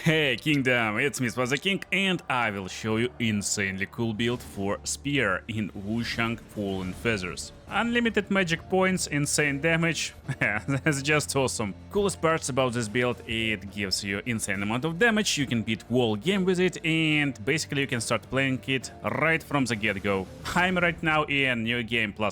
Hey Kingdom, it's me the King, and I will show you insanely cool build for Spear in Wuchang Fallen Feathers. Unlimited magic points, insane damage, that's just awesome. Coolest parts about this build, it gives you insane amount of damage, you can beat whole game with it, and basically you can start playing it right from the get-go. I'm right now in New Game +++,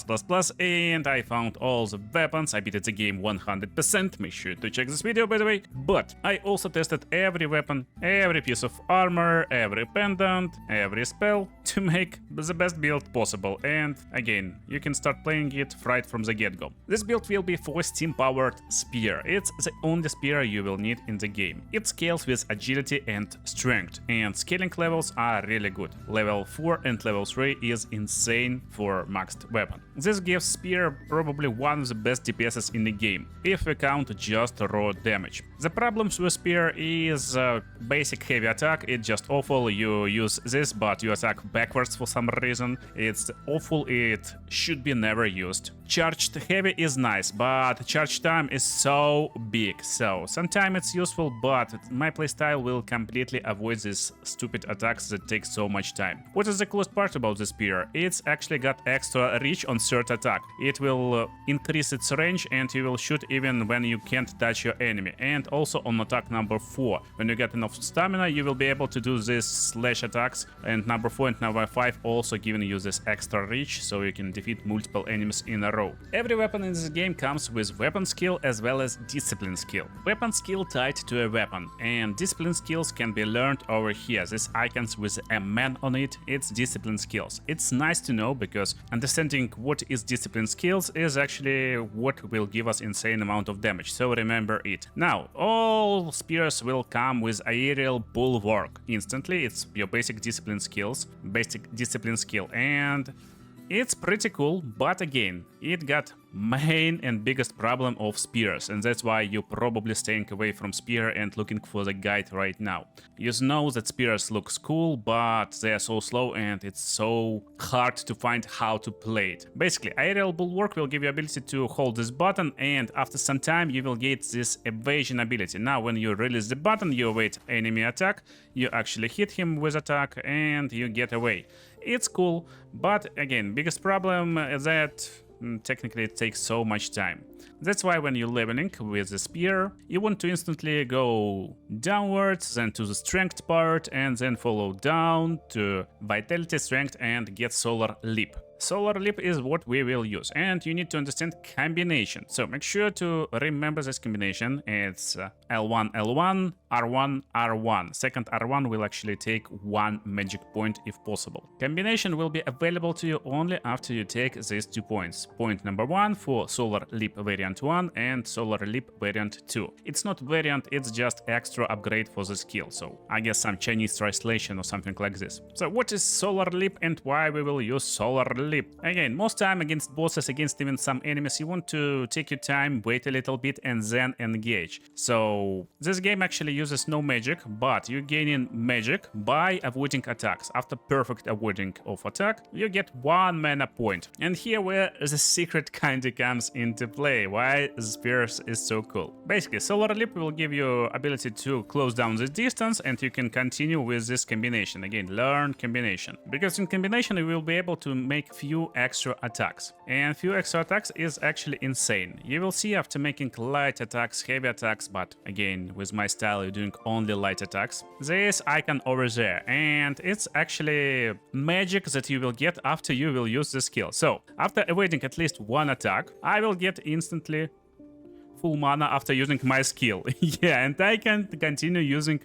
and I found all the weapons, I beat the game 100%, make sure to check this video by the way. But I also tested every weapon, every piece of armor, every pendant, every spell, to make the best build possible, and again, you can start playing it right from the get-go. This build will be for steam-powered spear. It's the only spear you will need in the game. It scales with agility and strength, and scaling levels are really good. Level 4 and level 3 is insane for maxed weapon. This gives spear probably one of the best DPSs in the game, if we count just raw damage. The problems with spear is basic heavy attack, it's just awful. You use this but you attack backwards for some reason. It's awful, it should be never used. Charged heavy is nice, but charge time is so big, so sometimes it's useful, but my playstyle will completely avoid these stupid attacks that take so much time. What is the coolest part about this spear? It's actually got extra reach on third attack. It will increase its range and you will shoot even when you can't touch your enemy. And also on attack number 4, when you get enough stamina, you will be able to do these slash attacks, and number 4 and number 5 also giving you this extra reach, so you can defeat multiple enemies in a row. Every weapon in this game comes with weapon skill as well as discipline skill. Weapon skill tied to a weapon, and discipline skills can be learned over here. These icons with a man on it, it's discipline skills. It's nice to know because understanding what is discipline skills is actually what will give us insane amount of damage, so remember it. Now, all spears will come with aerial bulwark instantly. It's your basic discipline skills, basic discipline skill, and it's pretty cool, but again, it got main and biggest problem of spears, and that's why you're probably staying away from spear and looking for the guide right now. You know that spears looks cool, but they are so slow and it's so hard to find how to play it. Basically, aerial bulwark will give you ability to hold this button, and after some time you will get this evasion ability. Now when you release the button, you await enemy attack, you actually hit him with attack and you get away. It's cool, but again, biggest problem is that technically it takes so much time. That's why when you're leveling with the spear, you want to instantly go downwards, then to the strength part, and then follow down to vitality, strength, and get solar leap. Solar leap is what we will use, and you need to understand combination. So make sure to remember this combination. It's L1, L1, R1, R1. Second R1 will actually take 1 magic point if possible. Combination will be available to you only after you take these 2 points. Point number 1 for Solar Leap variant 1 and Solar Leap variant 2. It's not variant, it's just extra upgrade for the skill, so I guess some Chinese translation or something like this. So what is Solar Leap and why we will use Solar Leap? Again, most time against bosses, against even some enemies, you want to take your time, wait a little bit, and then engage. So this game actually uses no magic, but you're gaining magic by avoiding attacks. After perfect avoiding of attack, you get 1 mana point. And here where the secret kinda comes into play, why spears is so cool. Basically, Solar Leap will give you ability to close down the distance, and you can continue with this combination. Again, learn combination. Because in combination you will be able to make few extra attacks, and few extra attacks is actually insane. You will see after making light attacks, heavy attacks, but again with my style you're doing only light attacks, this icon over there, and it's actually magic that you will get after you will use the skill. So after avoiding at least 1 attack, I will get instantly full mana after using my skill. Yeah, and I can continue using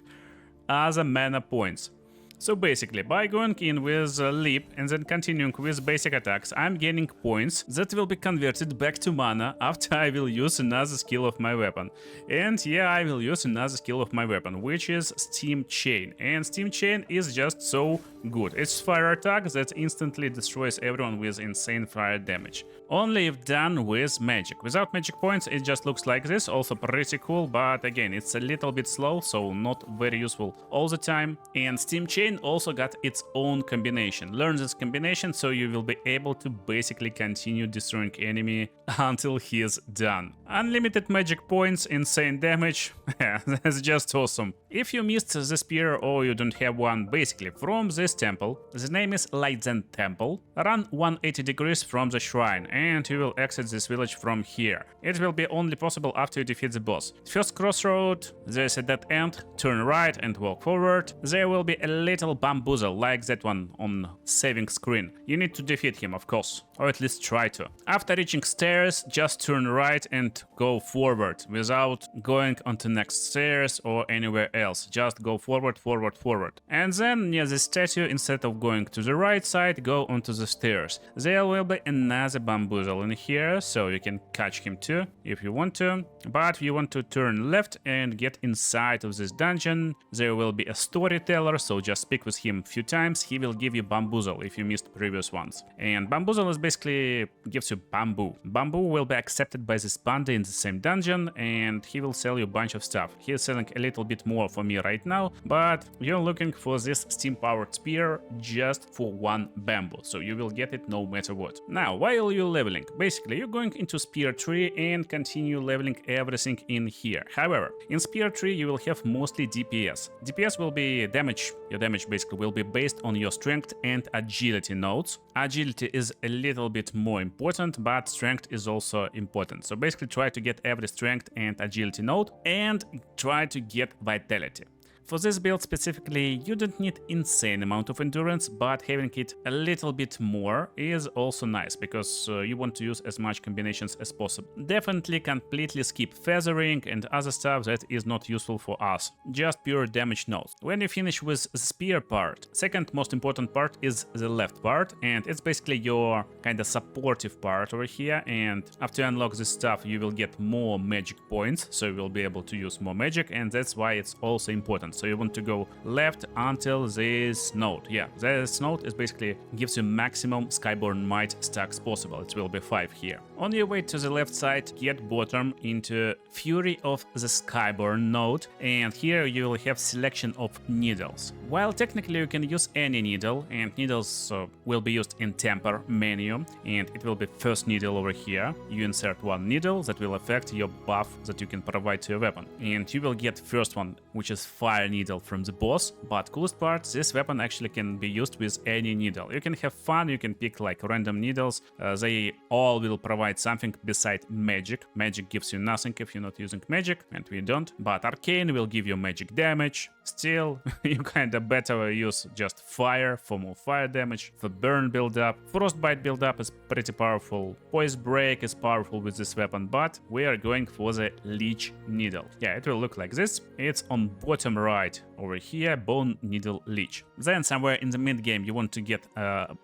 other mana points. So basically, by going in with leap and then continuing with basic attacks, I'm gaining points that will be converted back to mana after I will use another skill of my weapon. And yeah, I will use another skill of my weapon, which is Steam Chain. And Steam Chain is just so good. It's fire attack that instantly destroys everyone with insane fire damage. Only if done with magic. Without magic points, it just looks like this, also pretty cool, but again, it's a little bit slow, so not very useful all the time. And Steam Chain Arcane also got its own combination. Learn this combination so you will be able to basically continue destroying enemy until he is done. Unlimited magic points, insane damage, that's just awesome. If you missed the spear or you don't have one, basically from this temple, the name is Light Zen Temple, run 180 degrees from the shrine and you will exit this village from here. It will be only possible after you defeat the boss. First crossroad, there's a dead end, turn right and walk forward. There will be a little bamboozle like that one on saving screen. You need to defeat him, of course, or at least try to. After reaching stairs, just turn right and go forward without going onto next stairs or anywhere else. Just go forward, forward, forward. And then near the statue, instead of going to the right side, go onto the stairs. There will be another bamboozle in here, so you can catch him too if you want to. But you want to turn left and get inside of this dungeon. There will be a storyteller, so just speak with him a few times. He will give you bamboozle if you missed previous ones. And bamboozle is basically gives you bamboo. Bamboo will be accepted by this panda in the same dungeon and he will sell you a bunch of stuff. He is selling a little bit more for me right now, but you're looking for this steam powered spear just for one bamboo, so you will get it no matter what. Now, while you're leveling, basically you're going into spear tree and continue leveling everything in here. However, in spear tree you will have mostly DPS. DPS will be damage. Your damage basically will be based on your strength and agility nodes. Agility is a little bit more important, but strength is also important. So basically try to get every strength and agility node and try to get vitality. For this build specifically, you don't need insane amount of endurance, but having it a little bit more is also nice, because you want to use as much combinations as possible. Definitely completely skip feathering and other stuff that is not useful for us, just pure damage nodes. When you finish with the spear part, second most important part is the left part, and it's basically your kind of supportive part over here, and after you unlock this stuff you will get more magic points, so you will be able to use more magic, and that's why it's also important. So you want to go left until this node. Yeah, this node is basically gives you maximum Skyborn Might stacks possible. It will be 5 here. On your way to the left side, get bottom into Fury of the Skyborn node, and here you will have selection of needles. While technically you can use any needle, and needles will be used in temper menu, and it will be first needle over here. You insert one needle that will affect your buff that you can provide to your weapon, and you will get first one, which is fire needle from the boss. But coolest part, this weapon actually can be used with any needle. You can have fun, you can pick like random needles. They all will provide something beside magic. Magic gives you nothing if you're not using magic, and we don't. But arcane will give you magic damage. Still, you kinda better use just fire for more fire damage. The burn build-up, frostbite build-up is pretty powerful. Poise break is powerful with this weapon, but we are going for the Leech Needle. Yeah, it will look like this. It's on bottom right over here, Bone Needle Leech. Then somewhere in the mid game you want to get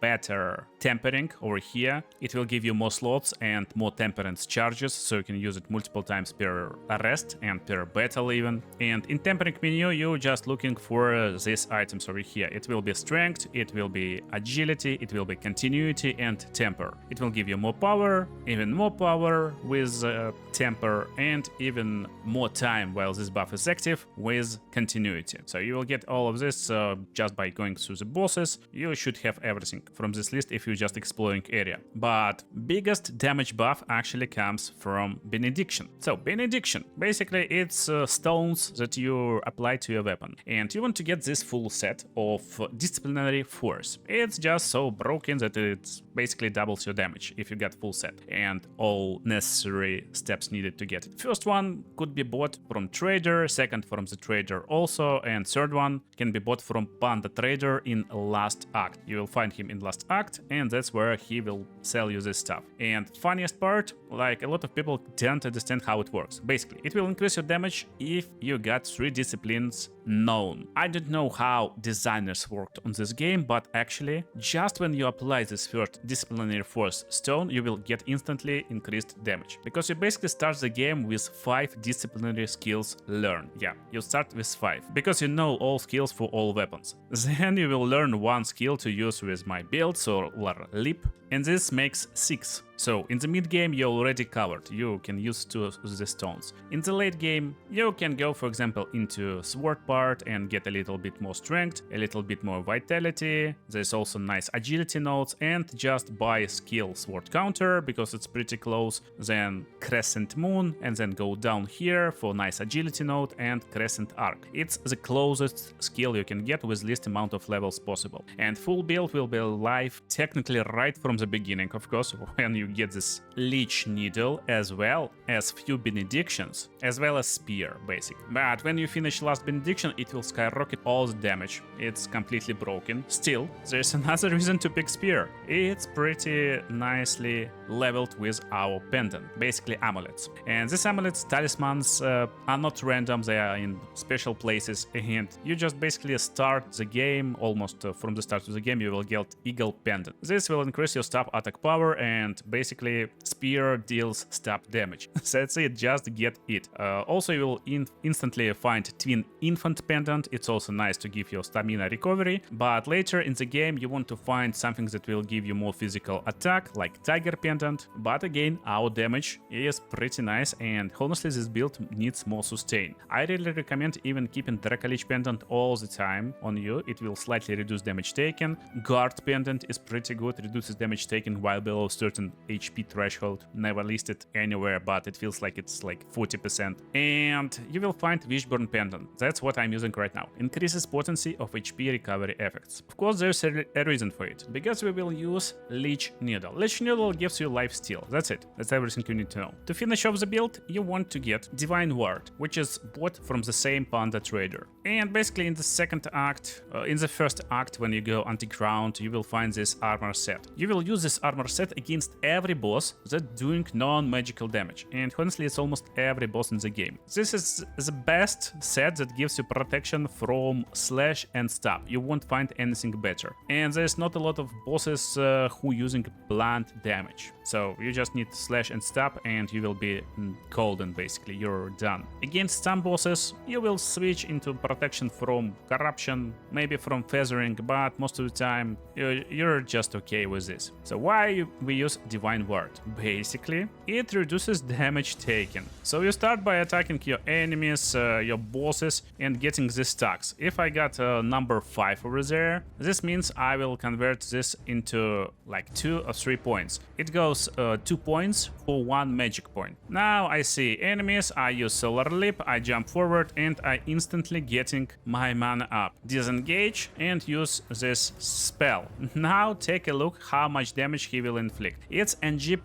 better tempering over here. It will give you more slots and more temperance charges, so you can use it multiple times per arrest and per battle even. And in tempering menu you're just looking for these items over here. It will be strength, it will be agility, it will be continuity and temper. It will give you more power, even more power with temper, and even more time while this buff is active with continuity. So you will get all of this just by going through the bosses. You should have everything from this list if you're just exploring area. But biggest damage buff actually comes from Benediction. So Benediction, basically it's stones that you apply to your weapon. And you want to get this full set of disciplinary force. It's just so broken that it basically doubles your damage if you get full set, and all necessary steps needed to get it. First one could be bought from trader, second from the trader also, and third one can be bought from Panda Trader in last act. You will find him in last act, and that's where he will sell you this stuff. And funniest part, like a lot of people don't understand how it works. Basically, it will increase your damage if you got 3 disciplines known. I don't know how designers worked on this game, but actually, just when you apply this first disciplinary force stone, you will get instantly increased damage. Because you basically start the game with 5 disciplinary skills learned. Yeah, you start with 5. Because to know all skills for all weapons. Then you will learn one skill to use with my build, Solar Leap, and this makes 6. So in the mid game you're already covered, you can use 2 of the stones. In the late game you can go, for example, into sword part and get a little bit more strength, a little bit more vitality, there's also nice agility nodes, and just buy skill sword counter because it's pretty close, then crescent moon, and then go down here for nice agility node and crescent arc. It's the closest skill you can get with least amount of levels possible. And full build will be live technically right from the beginning, of course, when you get this Leech Needle as well as few benedictions, as well as spear, basically. But when you finish last benediction, it will skyrocket all the damage. It's completely broken. Still, there's another reason to pick spear. It's pretty nicely leveled with our pendant, basically amulets. And these amulets, talismans, are not random, they are in special places, and you just basically start the game, almost from the start of the game, you will get Eagle Pendant. This will increase your stab attack power, and basically spear deals stab damage. That's it, just get it. Also, you will instantly find Twin Infant Pendant. It's also nice to give your stamina recovery, but later in the game you want to find something that will give you more physical attack, like Tiger Pendant. But again, our damage is pretty nice, and honestly this build needs more sustain. I really recommend even keeping Dracolich Pendant all the time on you. It will slightly reduce damage taken. Guard Pendant is pretty good, reduces damage taken while below certain HP threshold. Never listed anywhere, but it feels like it's like 40%. And you will find Wishbone Pendant. That's what I'm using right now. Increases potency of HP recovery effects. Of course, there's a reason for it, because we will use Leech Needle. Leech Needle gives you life steal. That's it. That's everything you need to know. To finish off the build, you want to get Divine Ward, which is bought from the same Panda trader. And basically in the second act, in the first act, when you go underground, you will find this armor set. You will use this armor set against every boss that doing non-magical damage, and honestly it's almost every boss in the game. This is the best set that gives you protection from slash and stab. You won't find anything better. And there's not a lot of bosses who using blunt damage. So you just need slash and stab and you will be golden, basically, you're done. Against some bosses you will switch into protection from corruption, maybe from feathering, but most of the time you're just okay with this. So why we use Divine Ward? Basically, it reduces damage taken. So you start by attacking your enemies, your bosses, and getting these stacks. If I got number 5 over there, this means I will convert this into like 2 or 3 points. It goes 2 points for 1 magic point. Now I see enemies, I use Solar Leap, I jump forward, and I instantly getting my mana up. Disengage and use this spell. Now take a look how much damage he will inflict. It's NG+++,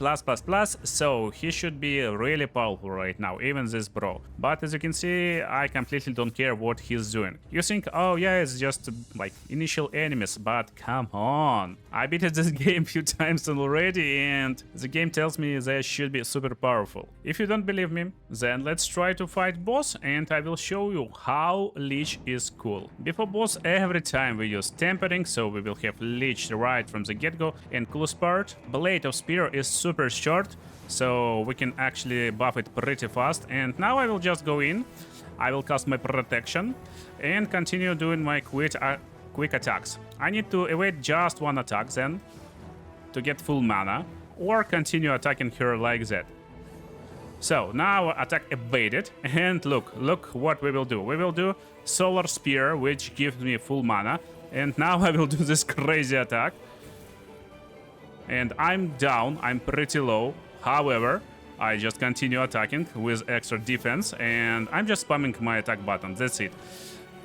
so he should be really powerful right now, even this bro. But as you can see, I completely don't care what he's doing. You think, oh yeah, it's just like initial enemies, but come on. I beat this game a few times already, and the game tells me they should be super powerful. If you don't believe me, then let's try to fight boss, and I will show you how Leech is cool. Before boss, every time we use tempering, so we will have Leech right from the get-go, and coolest part, Blade of Spear is super short, so we can actually buff it pretty fast. And now I will just go in, I will cast my protection, and continue doing my quick attacks. I need to evade just 1 attack then, to get full mana, or continue attacking her like that. So now attack evaded, and look what we will do. We will do Solar Spear, which gives me full mana, and now I will do this crazy attack. And I'm down, I'm pretty low. However, I just continue attacking with extra defense, and I'm just spamming my attack button, that's it.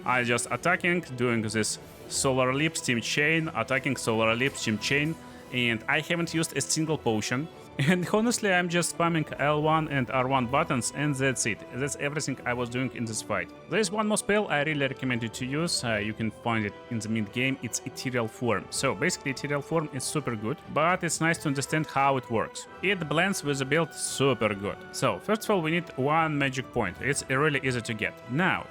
I just attacking, doing this Solar Leap, Steam Chain, attacking Solar Leap, Steam Chain, and I haven't used a single potion. And honestly, I'm just spamming L1 and R1 buttons, and that's it. That's everything I was doing in this fight. There's one more spell I really recommend you to use. You can find it in the mid-game. It's Ethereal Form. So basically, Ethereal Form is super good, but it's nice to understand how it works. It blends with the build super good. So first of all, we need 1 magic point. It's really easy to get. Now,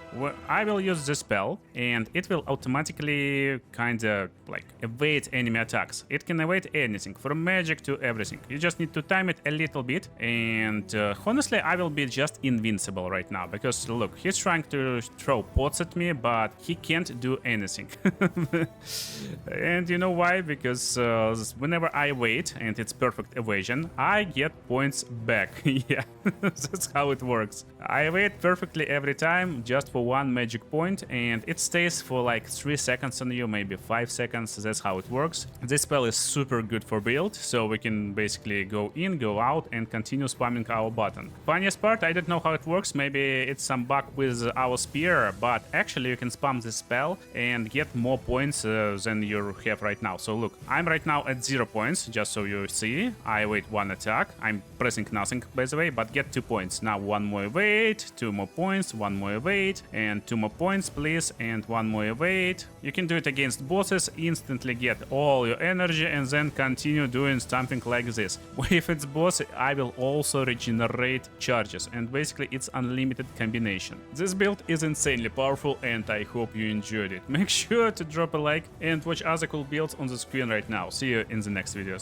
I will use this spell, and it will automatically kinda like evade enemy attacks. It can evade anything, from magic to everything. You just need to time it a little bit, and honestly, I will be just invincible right now, because look, he's trying to throw pots at me, but he can't do anything. And you know why? Because whenever I wait, and it's perfect evasion, I get points back. Yeah, that's how it works. I wait perfectly every time, just for one magic point, and it stays for like 3 seconds on you, maybe 5 seconds. That's how it works. This spell is super good for build, so we can basically go in, go out, and continue spamming our button. Funniest part, I don't know how it works. Maybe it's some bug with our spear, but actually you can spam this spell and get more points than you have right now. So look, I'm right now at 0 points, just so you see. I wait one attack. I'm pressing nothing, by the way, but get 2 points. Now one more wait, 2 more points, one more wait, and 2 more points, please, and one more wait. You can do it against bosses, instantly get all your energy, and then continue doing something like this. If it's boss, I will also regenerate charges, and basically it's unlimited combination. This build is insanely powerful, and I hope you enjoyed it. Make sure to drop a like and watch other cool builds on the screen right now. See you in the next videos.